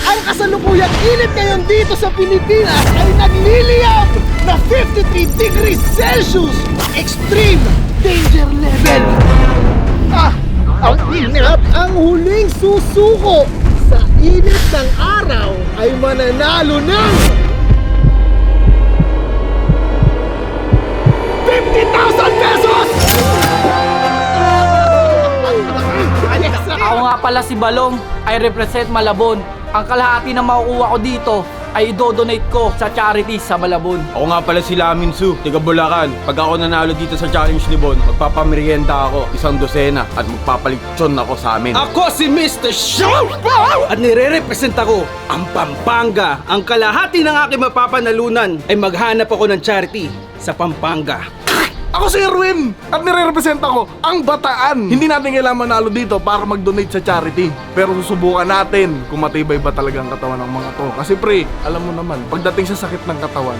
Ang kasalukuyang init ngayon dito sa Pilipinas ay nagliliyab na 53 degrees Celsius! Extreme danger level! Ang init! Ang huling susuko sa init ng araw ay mananalo ng 50,000 pesos! Ako nga pala si Balong, I represent Malabon. Ang kalahati na makukuha ko dito ay idodonate ko sa charity sa Malabon. Ako nga pala si Lamin Su, taga Bulacan. Pag ako nanalo dito sa challenge ni Bon, magpapamerienda ako 100 at magpapalitsyon ako sa amin. Ako si Mr. Show! At nire-represent ako ang Pampanga. Ang kalahati ng aking mapapanalunan ay maghanap ako ng charity sa Pampanga. Ako si Erwin at nire-represent ako ang Bataan. Hindi natin kailangan manalo dito para mag-donate sa charity. Pero susubukan natin kung matibay ba talaga ang katawan ng mga to. Kasi pre, alam mo naman, pagdating sa sakit ng katawan,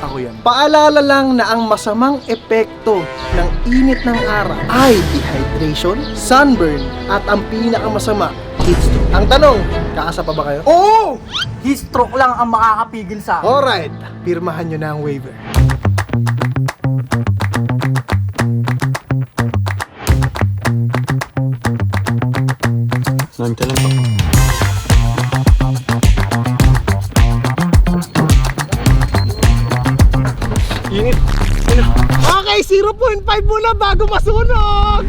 ako yan. Paalala lang na ang masamang epekto ng init ng araw ay dehydration, sunburn, at ang pinakamasama, heat stroke. Ang tanong, kaasa pa ba kayo? Oo! Heat stroke lang ang makakapigil sa akin. Alright, pirmahan nyo na ang waiver. Nandiyan lang ako. Init. Okay, 0.5 muna bago masunog!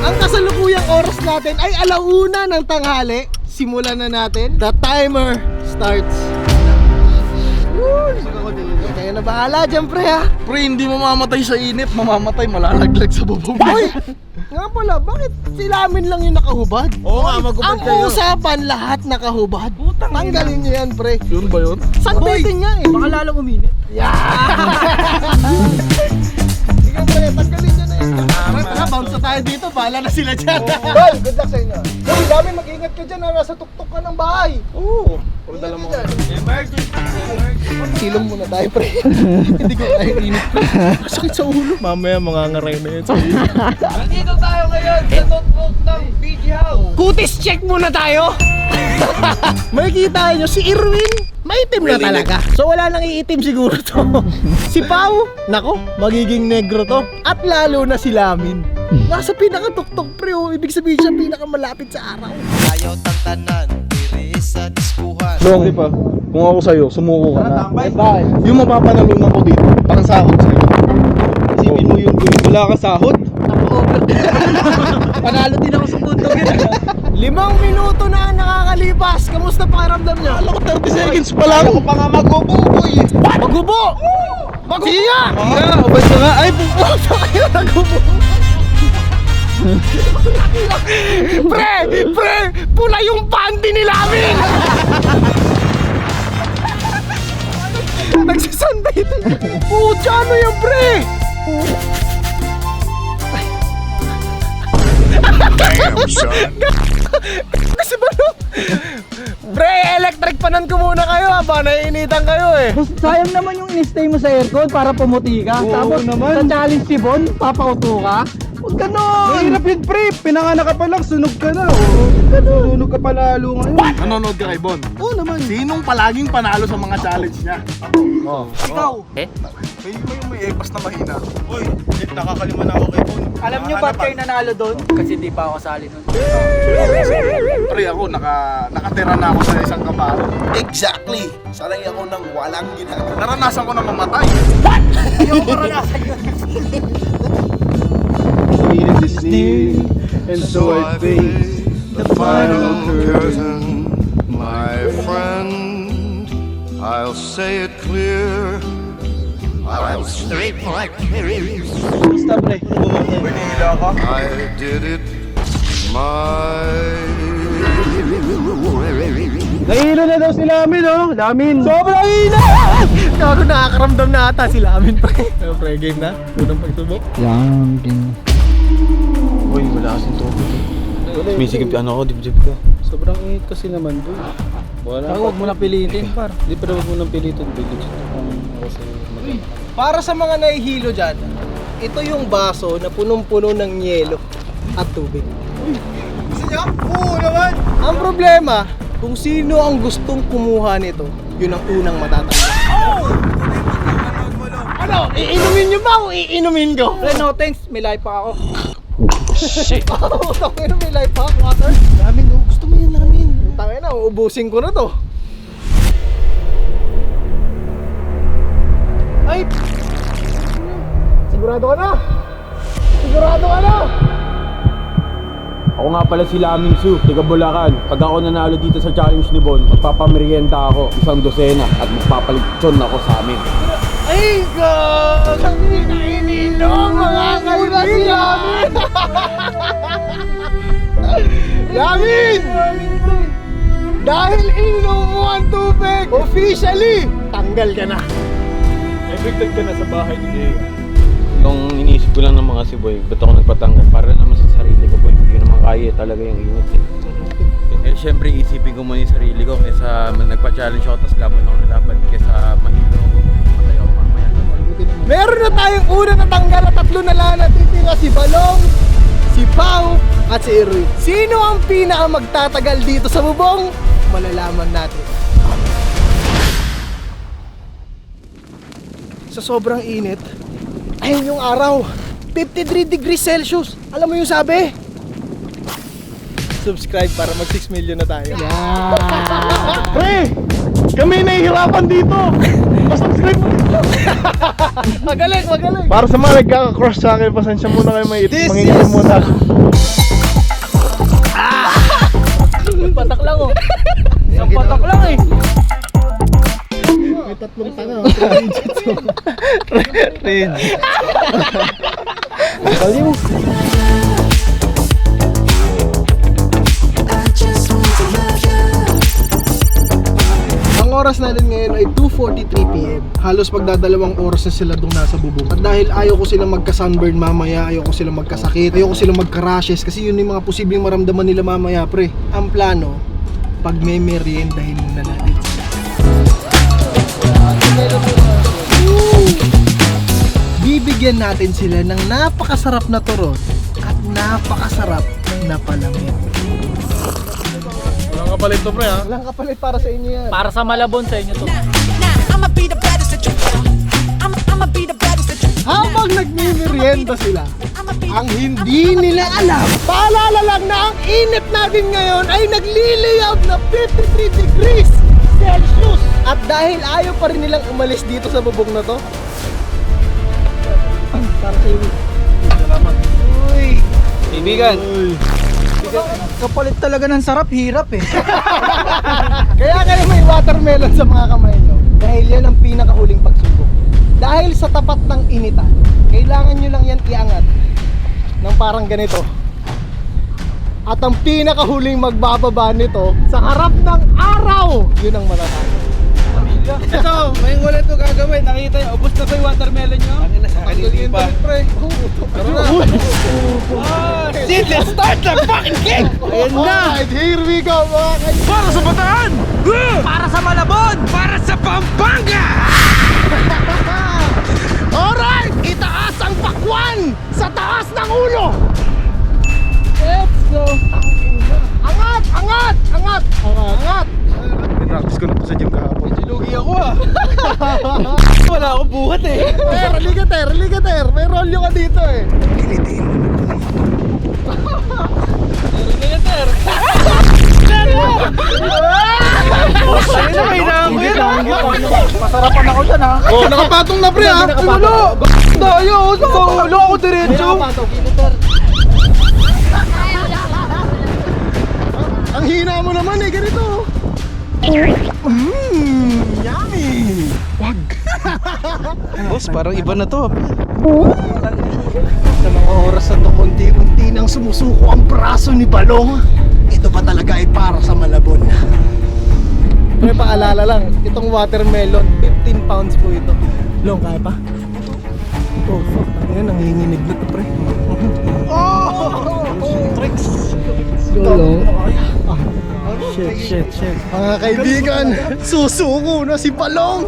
Ang kasalukuyang oras natin ay 1:00 ng tanghali. Simulan na natin. The timer starts. Kaya na bahala dyan, pre, ha? Pre, hindi mamamatay sa init, mamamatay malalaglag sa bubong. Uy! Nga pala, bakit si Lamin lang yung nakahubad? Oo nga, magubad kayo. Ang usapan, lahat nakahubad. Tanggalin nyo yan, pre. Yun ba yun? Sunbathing nga eh. Baka lalong uminit. Sige, pre, tanggalin nyo na yan. Tara, bounce na tayo dito. Bahala na sila dyan. Tol, good luck sa inyo. Uy, Lamin, mag-ingat ka dyan na nasa tuktok ka ng bahay. Oo. Pero dala mo. Silong muna tayo, pre. Hindi ko kaya init, pre. Sakit sa ulo. Mamaya mangangaray na yan. Nandito tayo ngayon sa tuktok ng BG House. Kutis check muna tayo. Makikita nyo si Irwin, maitim na talaga. So wala nang iitim siguro to. Si Pau, nako, magiging negro to. At lalo na si Lamin. Nasa pinakatuktok, pre, oh. Ibig sabihin siya pinakamalapit sa araw. Ayaw tantanan, diri sa diskuhan. Long, di pa. Kung ako sa'yo, sumuko ka na. Yung mapapanalunan ko dito, parang sahod sa'yo. Isipin mo yung wala ka sahod. Panalo din ako sa tundog yun. 5 minuto na ang nakakalipas. Kamusta pakiramdam niya? Alam ko 30 seconds pa lang. Ako pa nga magbububoy. Magubo! Magubo! Siya! Abay ka nga. Ay, Pupunta kayo, nagubo! Pre! Pre! Pula yung panty ni Lamin! Nagsasanday tayo. Pucha, ano yan, pre? Kasi ba no? Pre, electric panan ko muna kayo habang naiinitan kayo eh. Sayang naman yung in-stay mo sa aircon para pumuti ka. Tapos sa challenge si Bon, papauto ka. Huwag ganon! Mahirap yun, pre. Pinanganak ka pa lang, sunog ka na. Sunog ka pa lalo ngayon. nanonood ka kay Bon? Oo naman. Sinong palaging panalo sa mga challenge niya? Ikaw! May epas na mahina. Uy, nakakalima na ako kay Bon. Alam nyo ba't kayo nanalo doon? Kasi di pa ako sali nun. Pre, ako nakatira na ako sa isang kabaro. Exactly! Sanay ako ng walang ginagawa. Naranasan ko na mamatay. Yung karanasan yun. It is near, and so I face the final curtain. My friend, I'll say it clear. I'll straight like Basta pre. Manila ka? I did it my Nahilo na daw si Lamin, oh. Lamin. Sobrang hina! Gago, nakakaramdam na ata si Lamin, pre. Pre, game na? Unang pagsubok? Yan, game. Uy, wala kasing tubig. Sumisikip ano ako, dibdib ko. Sobrang init kasi naman, boy. Wala. Huwag mo na pilitin, par. Hindi pa daw mo nang pilitin, boy. Ako sa'yo. Para sa mga nahihilo dyan, ito yung baso na punong-puno ng yelo at tubig. Gusto nyo? Oo naman! Ang problema, Kung sino ang gustong kumuha nito, yun ang unang matatanggap. Ano? Iinumin nyo ba o iinumin ko? Pre, no thanks. May life pa ako. Tangin na, may life pack, water. Lamin, oh. Gusto mo yan, lamin. Tangin na, uubusin ko na to. Ay! Sigurado ka na? Sigurado ka na? Ako nga pala si Lamin Su, taga Bulacan. Pag ako nanalo dito sa challenge ni Bon, magpapamerienda ako 1 dosena at magpapalitsyon ako sa amin. Ay, God! Kami na ininom, mga kaibigan! Lamin! Dahil ininom mo ang tubig, officially, tanggal ka na. Evicted ka na sa bahay ni Jay. Yung iniisip ko lang ng mga si Boy, ba't ako nagpatanggal? Para naman sa sarili ko, Boy. Hindi naman kaya talaga yung init eh. Eh syempre isipin ko muna yung sarili ko kaysa nagpa-challenge ako tapos laban ako na laban kaysa mahilo ako. Matay ako mamaya. Meron na tayong una natanggal at 3 na lang natitira, si Balong, si Pau, at si Irwin. Sino ang pinaka magtatagal dito sa bubong? Malalaman natin. Sa sobrang init, ayun yung araw, 53 degrees Celsius. Alam mo yung sabi? Subscribe para mag 6 million na tayo. Pre! Kami nahihirapan dito! Pasubscribe mo dito! Magaling, magaling. Para sa mga nagkaka-crush sa akin, pasensya muna kayo, manginginom muna ako. Patak lang oh. Isang patak lang eh. May 3 tanga. Ang oras natin ngayon ay 2:43 PM. Halos magdadalawang oras na sila doon nasa bubong. At dahil ayaw ko silang magka-sunburn mamaya, ayaw ko silang magkasakit, ayaw ko silang magka-rashes kasi yun yung mga posibleng maramdaman nila mamaya, pre. Ang plano, pag may meriendahin muna natin sila. Bibigyan natin sila ng napakasarap na turon at napakasarap na palamig. Walang kapalit to, pre, ha? Walang kapalit para sa inyo yan. Para sa Malabon sa inyo to. I'ma be the baddest that you I'ma be the baddest that you Habang nagmimerienda sila, I'ma be ang hindi nila alam, paalala lang na ang init natin ngayon ay nagliliyab na 53 degrees Celsius. At dahil ayaw pa rin nilang umalis dito sa bubong na to, para sa iyo. Salamat. Uy! Kaibigan, Kapalit talaga ng sarap, hirap eh. Kaya kayo may watermelon sa mga kamay nyo. Dahil yan ang pinakahuling pagsubok. Dahil sa tapat ng initan, kailangan nyo lang yan iangat ng parang ganito. At ang pinakahuling magbababa nito sa harap ng araw, yun ang matatalo. ito, may ulit ito gagawin. Nakita nyo, ubos na ba yung watermelon nyo? Kanili pa. Shit, let's start the fucking game! Ayan na! Alright, here we go mga kaibigan! Para sa Bataan! Para sa Malabon! Para sa Pampanga! Alright! Itaas ang pakwan sa taas ng ulo! Let's go! Angat! Angat! Angat! Angat! Practice ko na po sa gym kahapon. Lugi ako ah. Wala akong buhat eh. Liga ter! May rolyo ka dito eh! Ayun na, may nangin. Masarapan ako dyan ha. Oh, nakapatong na, pre, ha? Ulo! Tayo! Sa ulo ako diretso! Ang hina mo naman eh, ganito! Yummy! Boss, parang iba na to. Sa mga oras na to, unti-unti nang sumusuko ang braso ni Balong. Ito pa talaga ay para sa Malabon. Pero paalala lang, itong watermelon, 15 pounds po ito. Long, kaya pa? Oh, fuck. Ayan, nanginginig na to, pre. Tricks! Long. Shit. Mga kaibigan, susuko na si Balong!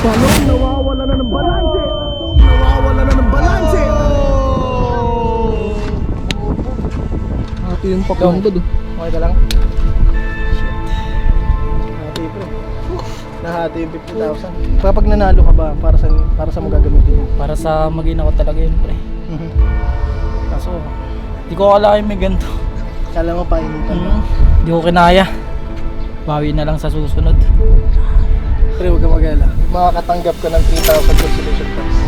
Balong, nawawala na ng balanse! Ito yung paklong ba doon? Okay ka lang? Hati bro. Nahati yung 50,000. Kapag nanalo ka ba, para sa mo gagamitin yun? Para sa magina ko talaga yun, pre. Kaso, di ko akalain may ganito. Kala mo painitan mo. Di ko kinaya. Bawi na lang sa susunod. Pre, huwag ka mag-alala. Makakatanggap ka ng 3,000 consolation prize.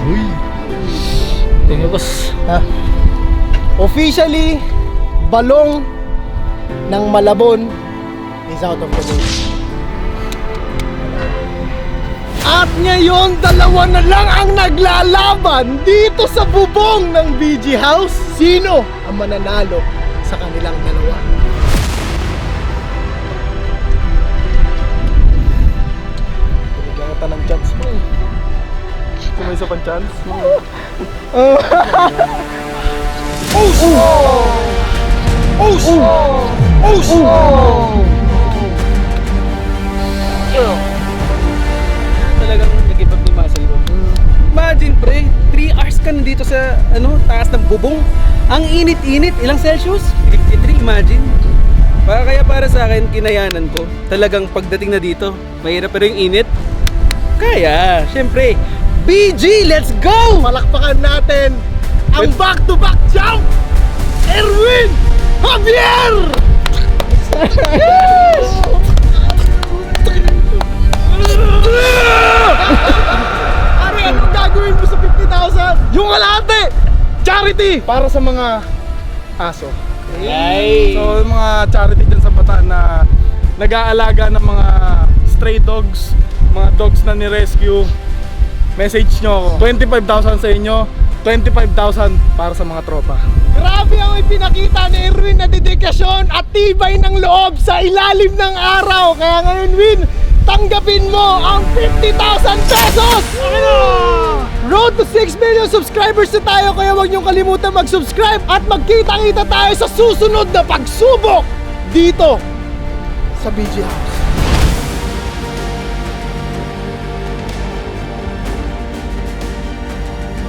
Thank you, boss. Ha? Officially, balong ng Malabon is out of the way. At ngayon, dalawa na lang ang naglalaban dito sa bubong ng BG House. Sino ang mananalo sa kanilang dalawa? Binigyan kita ng chance mo eh. Kung may isa pang chance. Talagang nag-give up ni muscle ko. Imagine pre, 3 hours ka nandito sa taas ng bubong. Ang init-init, ilang Celsius? 53, imagine. Kaya para sa akin, kinayanan ko. Talagang pagdating na dito, mahirap pero yung init, kaya. Syempre, BG, let's go! Palakpakan natin ang back-to-back champ, Erwin Javier! Ari, anong gagawin mo sa 50,000? Yung kalahati! Charity! Para sa mga aso. So, mga charity dyan sa Bataan na nag-aalaga ng mga stray dogs, mga dogs na ni-rescue. Message nyo ako. 25,000 sa inyo, 25,000 para sa mga tropa. Grabe ang ipinakita ni Erwin na dedikasyon at tibay ng loob sa ilalim ng araw. Kaya ngayon, Win, tanggapin mo ang 50,000 pesos! Road to 6 million subscribers na tayo, kaya huwag niyong kalimutan mag-subscribe at magkita-kita tayo sa susunod na pagsubok dito sa BG House.